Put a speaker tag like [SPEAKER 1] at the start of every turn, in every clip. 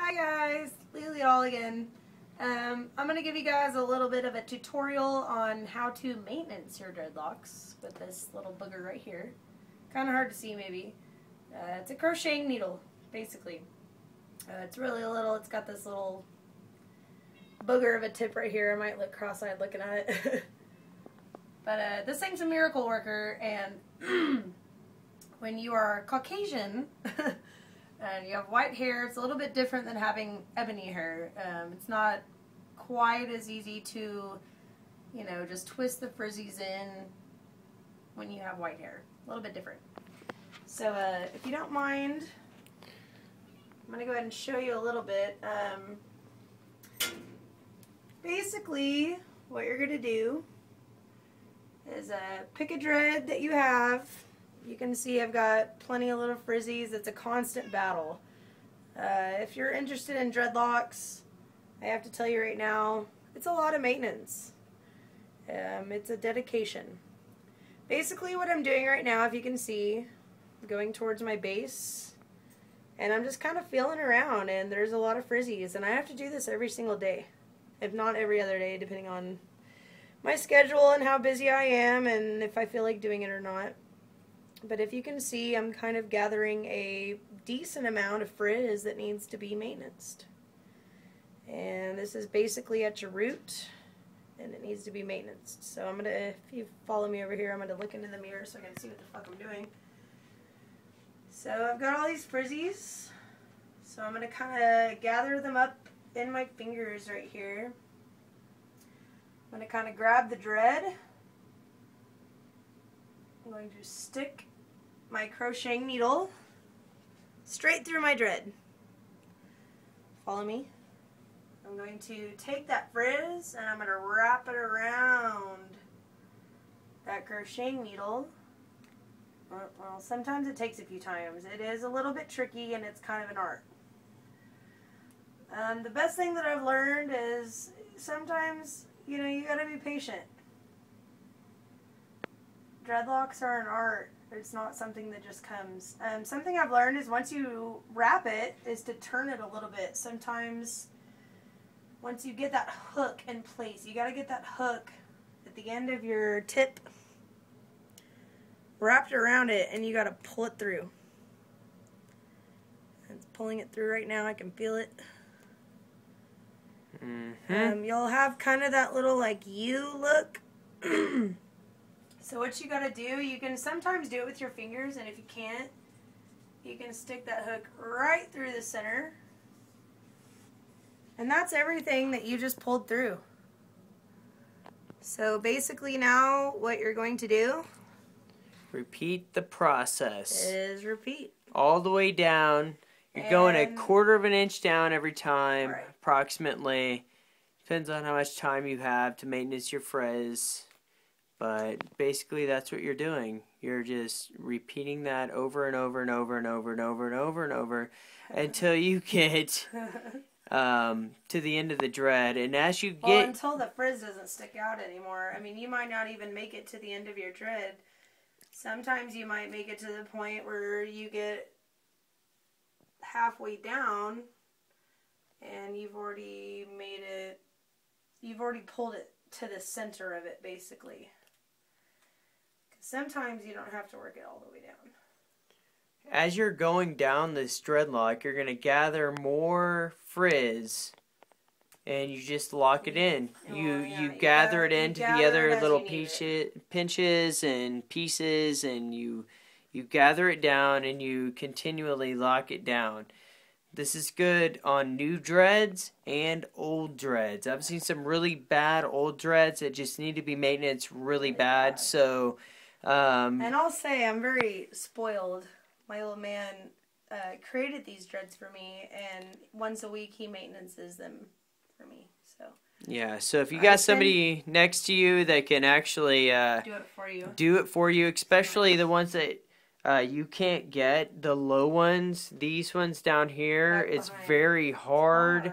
[SPEAKER 1] Hi guys, Lily All again. I'm going to give you guys a little bit of a tutorial on how to maintenance your dreadlocks with this little booger right here. Kind of hard to see maybe. It's a crocheting needle, basically. It's really little. It's got this little booger of a tip right here. I might look cross-eyed looking at it. But this thing's a miracle worker, and when you are Caucasian and you have white hair, it's a little bit different than having ebony hair. It's not quite as easy to, you know, just twist the frizzies in when you have white hair. A little bit different. So if you don't mind, I'm going to go ahead and show you a little bit. Basically, what you're going to do is pick a dread that you have. You can see I've got plenty of little frizzies. It's a constant battle. If you're interested in dreadlocks, I have to tell you right now, it's a lot of maintenance. It's a dedication. Basically what I'm doing right now, if you can see, I'm going towards my base, and I'm just kind of feeling around, and there's a lot of frizzies, and I have to do this every single day, if not every other day, depending on my schedule and how busy I am and if I feel like doing it or not. But if you can see, I'm kind of gathering a decent amount of frizz that needs to be maintained. And this is basically at your root, and it needs to be maintained. So I'm going to, if you follow me over here, I'm going to look into the mirror so I can see what the fuck I'm doing. So I've got all these frizzies. So I'm going to kind of gather them up in my fingers right here. I'm going to kind of grab the dread. I'm going to stick my crocheting needle straight through my dread. Follow me. I'm going to take that frizz and I'm going to wrap it around that crocheting needle. Well, sometimes it takes a few times. It is a little bit tricky and it's kind of an art. The best thing that I've learned is sometimes, you know, you gotta be patient. Dreadlocks are an art. It's not something that just comes. Something I've learned is once you wrap it is to turn it a little bit. Sometimes once you get that hook in place, you gotta get that hook at the end of your tip wrapped around it, and you gotta pull it through. It's pulling it through right now. I can feel it. You'll have kind of that little like U look. So what you gotta do, you can sometimes do it with your fingers, and if you can't, you can stick that hook right through the center. And that's everything that you just pulled through. So basically now what you're going to do,
[SPEAKER 2] repeat the process.
[SPEAKER 1] Is repeat.
[SPEAKER 2] All the way down. You're going a 1/4 of an inch down every time,
[SPEAKER 1] right,
[SPEAKER 2] approximately. Depends on how much time you have to maintenance your frizz. But basically that's what you're doing. You're just repeating that over and over and over and over and over and over and over until you get to the end of the dread. And as you get...
[SPEAKER 1] Well, until the frizz doesn't stick out anymore. I mean, you might not even make it to the end of your dread. Sometimes you might make it to the point where you get halfway down and you've already made it, you've already pulled it to the center of it, basically. Sometimes you don't have to work it all the way down.
[SPEAKER 2] As you're going down this dreadlock, you're going to gather more frizz, and you just lock it in. You gather it into the other little pinches and pieces, and you gather it down, and you continually lock it down. This is good on new dreads and old dreads. I've seen some really bad old dreads that just need to be maintained really bad. So,
[SPEAKER 1] and I'll say I'm very spoiled. My old man created these dreads for me, and once a week he maintenances them for me. So
[SPEAKER 2] yeah, so if you got somebody next to you that can actually do it for you, especially the ones that you can't get, the low ones, these ones down here, it's very hard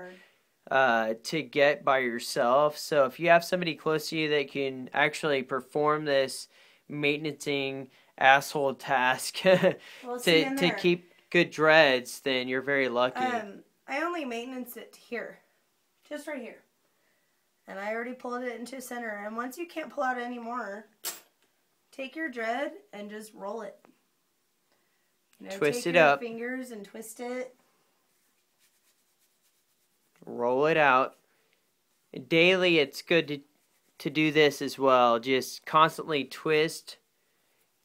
[SPEAKER 2] to get by yourself. So if you have somebody close to you that can actually perform this maintenancing asshole task to keep good dreads, then you're very lucky.
[SPEAKER 1] I only maintenance it here. Just right here. And I already pulled it into center. And once you can't pull out anymore, take your dread and just roll it. You know,
[SPEAKER 2] twist
[SPEAKER 1] take
[SPEAKER 2] it
[SPEAKER 1] your
[SPEAKER 2] up.
[SPEAKER 1] fingers and twist it.
[SPEAKER 2] Roll it out. Daily, it's good to do this as well. Just constantly twist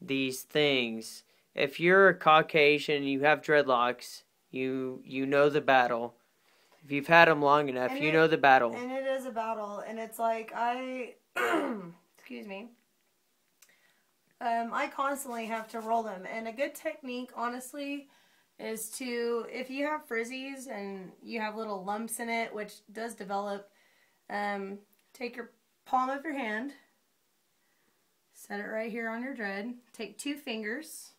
[SPEAKER 2] these things. If you're a Caucasian and you have dreadlocks, you know the battle. If you've had them long enough, you know the battle.
[SPEAKER 1] And it is a battle. And it's like excuse me. I constantly have to roll them. And a good technique, honestly, is to, if you have frizzies and you have little lumps in it, which does develop, take your palm of your hand, set it right here on your dread, take 2 fingers,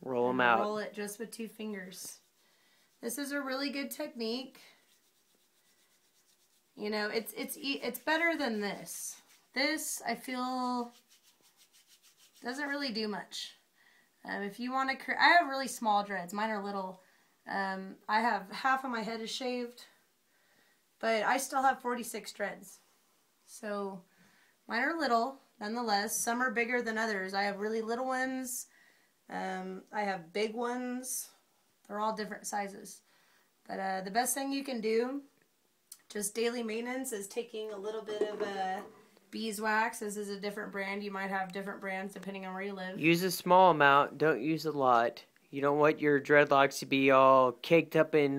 [SPEAKER 2] roll them out.
[SPEAKER 1] Roll it just with 2 fingers. This is a really good technique. You know, it's better than this. This, I feel, doesn't really do much. If you want to, I have really small dreads. Mine are little. I have half of my head is shaved, but I still have 46 dreads. So mine are little, nonetheless. Some are bigger than others. I have really little ones. I have big ones. They're all different sizes. But the best thing you can do, just daily maintenance, is taking a little bit of beeswax. This is a different brand. You might have different brands depending on where you live.
[SPEAKER 2] Use a small amount. Don't use a lot. You don't want your dreadlocks to be all caked up in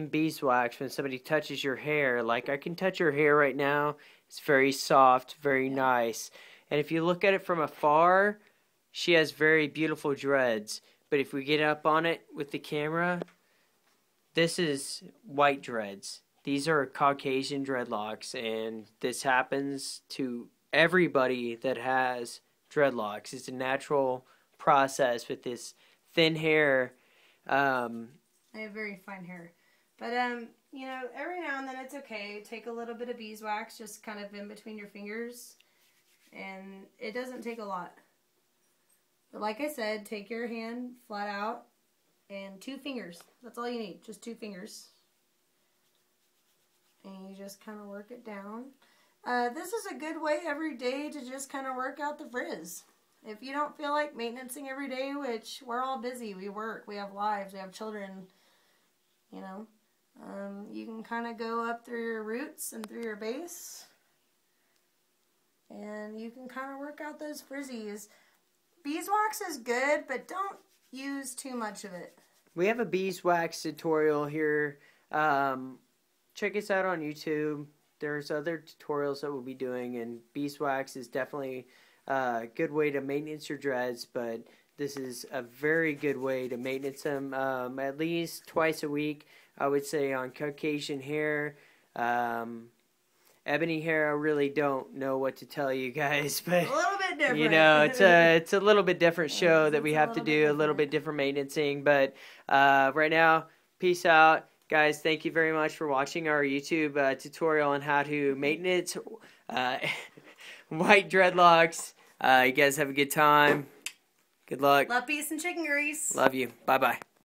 [SPEAKER 2] beeswax when somebody touches your hair. Like, I can touch your hair right now. It's very soft, very nice. And if you look at it from afar, she has very beautiful dreads. But if we get up on it with the camera, this is white dreads. These are Caucasian dreadlocks, and this happens to everybody that has dreadlocks. It's a natural process with this thin hair. I
[SPEAKER 1] have very fine hair. But, you know, every now and then it's okay. Take a little bit of beeswax just kind of in between your fingers, and it doesn't take a lot. But like I said, take your hand flat out and 2 fingers. That's all you need, just 2 fingers. And you just kind of work it down. This is a good way every day to just kind of work out the frizz. If you don't feel like maintaining every day, which we're all busy, we work, we have lives, we have children, you know, you can kind of go up through your roots and through your base, and you can kind of work out those frizzies. Beeswax is good, but don't use too much of it.
[SPEAKER 2] We have a beeswax tutorial here. Check us out on YouTube. There's other tutorials that we'll be doing, and beeswax is definitely a good way to maintenance your dreads, but this is a very good way to maintenance them at least twice a week, I would say, on Caucasian hair. Ebony hair, I really don't know what to tell you guys, but
[SPEAKER 1] a little bit different.
[SPEAKER 2] You know, it's a little bit different show that we have to do, a little bit different maintenancing, but right now, peace out. Guys, thank you very much for watching our YouTube tutorial on how to maintenance white dreadlocks. You guys have a good time. Good luck.
[SPEAKER 1] Love, peace, and chicken grease.
[SPEAKER 2] Love you. Bye-bye.